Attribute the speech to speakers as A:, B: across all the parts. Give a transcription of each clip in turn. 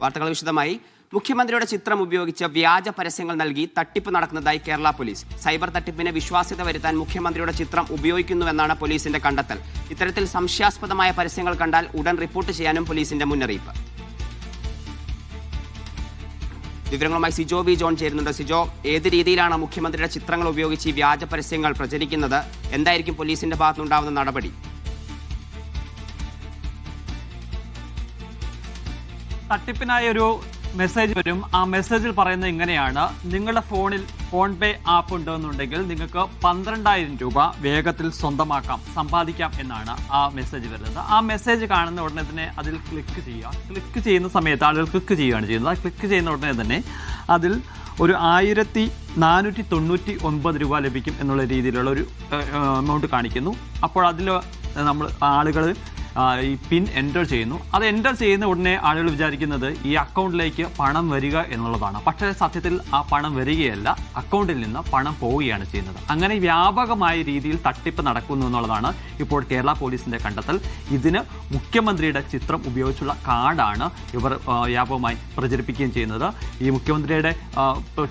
A: വാർത്തകൾ വിശദമായി. മുഖ്യമന്ത്രിയുടെ ചിത്രം ഉപയോഗിച്ച് വ്യാജ പരസ്യങ്ങൾ നൽകി തട്ടിപ്പ് നടക്കുന്നതായി കേരള പോലീസ്. സൈബർ തട്ടിപ്പിന് വിശ്വാസ്യത വരുത്താൻ മുഖ്യമന്ത്രിയുടെ ചിത്രം ഉപയോഗിക്കുന്നുവെന്നാണ് പോലീസിന്റെ കണ്ടെത്തൽ. ഇത്തരത്തിൽ സംശയാസ്പദമായ പരസ്യങ്ങൾ കണ്ടാൽ ഉടൻ റിപ്പോർട്ട് ചെയ്യാനും പോലീസിന്റെ മുന്നറിയിപ്പ്. വിവരങ്ങളുമായി സിജോ വി ജോൺ ചേരുന്നുണ്ട്. സിജോ, ഏത് രീതിയിലാണ് മുഖ്യമന്ത്രിയുടെ ചിത്രങ്ങൾ ഉപയോഗിച്ച് ഈ വ്യാജ പരസ്യങ്ങൾ പ്രചരിക്കുന്നത്? എന്തായിരിക്കും പോലീസിന്റെ ഭാഗത്തുനിന്നുണ്ടാവുന്ന നടപടി?
B: തട്ടിപ്പിനായി ഒരു മെസ്സേജ് വരും. ആ മെസ്സേജിൽ പറയുന്നത് ഇങ്ങനെയാണ്: നിങ്ങളുടെ ഫോണിൽ ഫോൺ പേ ആപ്പ് ഉണ്ടെന്നുണ്ടെങ്കിൽ നിങ്ങൾക്ക് 12,000 രൂപ വേഗത്തിൽ സ്വന്തമാക്കാം, സമ്പാദിക്കാം എന്നാണ് ആ മെസ്സേജ് വരുന്നത്. ആ മെസ്സേജ് കാണുന്ന ഉടനെ തന്നെ അതിൽ ക്ലിക്ക് ചെയ്യുക. ക്ലിക്ക് ചെയ്യുന്ന സമയത്ത് ആളുകൾ ക്ലിക്ക് ചെയ്യുകയാണ് ചെയ്യുന്നത്. ആ ക്ലിക്ക് ചെയ്യുന്ന ഉടനെ തന്നെ അതിൽ ഒരു 1499 രൂപ ലഭിക്കും എന്നുള്ള രീതിയിലുള്ള ഒരു എമൗണ്ട് കാണിക്കുന്നു. അപ്പോൾ അതിൽ ആളുകൾ ഈ പിൻ എൻ്റർ ചെയ്യുന്നു. അത് എൻ്റർ ചെയ്യുന്ന ഉടനെ ആളുകൾ വിചാരിക്കുന്നത് ഈ അക്കൗണ്ടിലേക്ക് പണം വരിക എന്നുള്ളതാണ്. പക്ഷേ സത്യത്തിൽ ആ പണം വരികയല്ല, അക്കൗണ്ടിൽ നിന്ന് പണം പോവുകയാണ് ചെയ്യുന്നത്. അങ്ങനെ വ്യാപകമായ രീതിയിൽ തട്ടിപ്പ് നടക്കുന്നു എന്നുള്ളതാണ് ഇപ്പോൾ കേരള പോലീസിന്റെ കണ്ടെത്തൽ. ഇതിന് മുഖ്യമന്ത്രിയുടെ ചിത്രം ഉപയോഗിച്ചുള്ള കാർഡാണ് ഇവർ വ്യാപകമായി പ്രചരിപ്പിക്കുകയും ചെയ്യുന്നത്. ഈ മുഖ്യമന്ത്രിയുടെ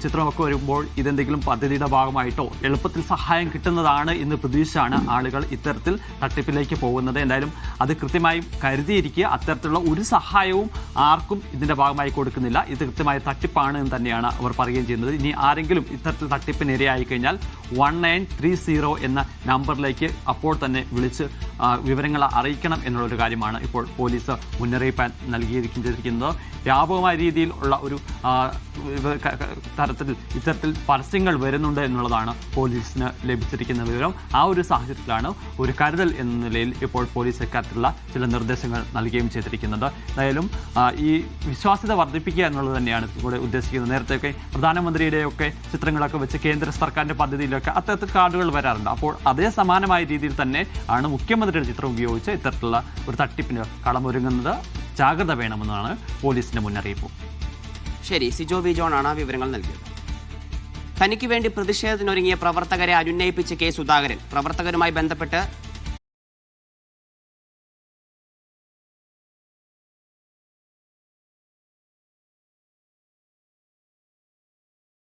B: ചിത്രമൊക്കെ വരുമ്പോൾ ഇതെന്തെങ്കിലും പദ്ധതിയുടെ ഭാഗമായിട്ടോ എളുപ്പത്തിൽ സഹായം കിട്ടുന്നതാണ് എന്ന് പ്രതീക്ഷിച്ചാണ് ആളുകൾ ഇത്തരത്തിൽ തട്ടിപ്പിലേക്ക് പോകുന്നത്. എന്തായാലും അത് കൃത്യമായും കരുതിയിരിക്കുക. അത്തരത്തിലുള്ള ഒരു സഹായവും ആർക്കും ഇതിന്റെ ഭാഗമായി കൊടുക്കുന്നില്ല. ഇത് കൃത്യമായ തട്ടിപ്പാണ് എന്ന് തന്നെയാണ് അവർ പറയുകയും ചെയ്യുന്നത്. ഇനി ആരെങ്കിലും ഇത്തരത്തിൽ തട്ടിപ്പിന് ഇരയായി കഴിഞ്ഞാൽ 1930 എന്ന നമ്പറിലേക്ക് അപ്പോൾ തന്നെ വിളിച്ച് വിവരങ്ങൾ അറിയിക്കണം എന്നുള്ളൊരു കാര്യമാണ് ഇപ്പോൾ പോലീസ് മുന്നറിയിപ്പ് നൽകിയിരിക്കുന്നത്. വ്യാപകമായ രീതിയിൽ ഉള്ള ഒരു ഇത്തരത്തിൽ പരസ്യങ്ങൾ വരുന്നുണ്ട് എന്നുള്ളതാണ് പോലീസിന് ലഭിച്ചിരിക്കുന്ന വിവരം. ആ ഒരു സാഹചര്യത്തിലാണ് ഒരു കരുതൽ എന്ന നിലയിൽ ഇപ്പോൾ പോലീസ് ഇക്കാര്യത്തിലുള്ള ചില നിർദ്ദേശങ്ങൾ നൽകുകയും ചെയ്തിരിക്കുന്നത്. എന്തായാലും ഈ വിശ്വാസ്യത വർദ്ധിപ്പിക്കുക എന്നുള്ളത് തന്നെയാണ് ഇവിടെ ഉദ്ദേശിക്കുന്നത്. നേരത്തെയൊക്കെ പ്രധാനമന്ത്രിയുടെയൊക്കെ ചിത്രങ്ങളൊക്കെ വെച്ച് കേന്ദ്ര സർക്കാരിൻ്റെ പദ്ധതിയിലൊക്കെ അത്തരത്തിൽ കാർഡുകൾ വരാറുണ്ട്. അപ്പോൾ അതേ സമാനമായ രീതിയിൽ തന്നെ ആണ് മുഖ്യമന്ത്രിയുടെ ചിത്രം ഉപയോഗിച്ച് ഇത്തരത്തിലുള്ള ഒരു തട്ടിപ്പിന് കളമൊരുങ്ങുന്നത്. ജാഗ്രത വേണമെന്നാണ് പോലീസിന്റെ മുന്നറിയിപ്പ്.
A: ശരി, സിജോ വി ജോൺ ആണ് വിവരങ്ങൾ നൽകിയത്. തനിക്ക് വേണ്ടി പ്രതിഷേധത്തിനൊരുങ്ങിയ പ്രവർത്തകരെ അനുനയിപ്പിച്ച കെ സുധാകരൻ. പ്രവർത്തകരുമായി ബന്ധപ്പെട്ട്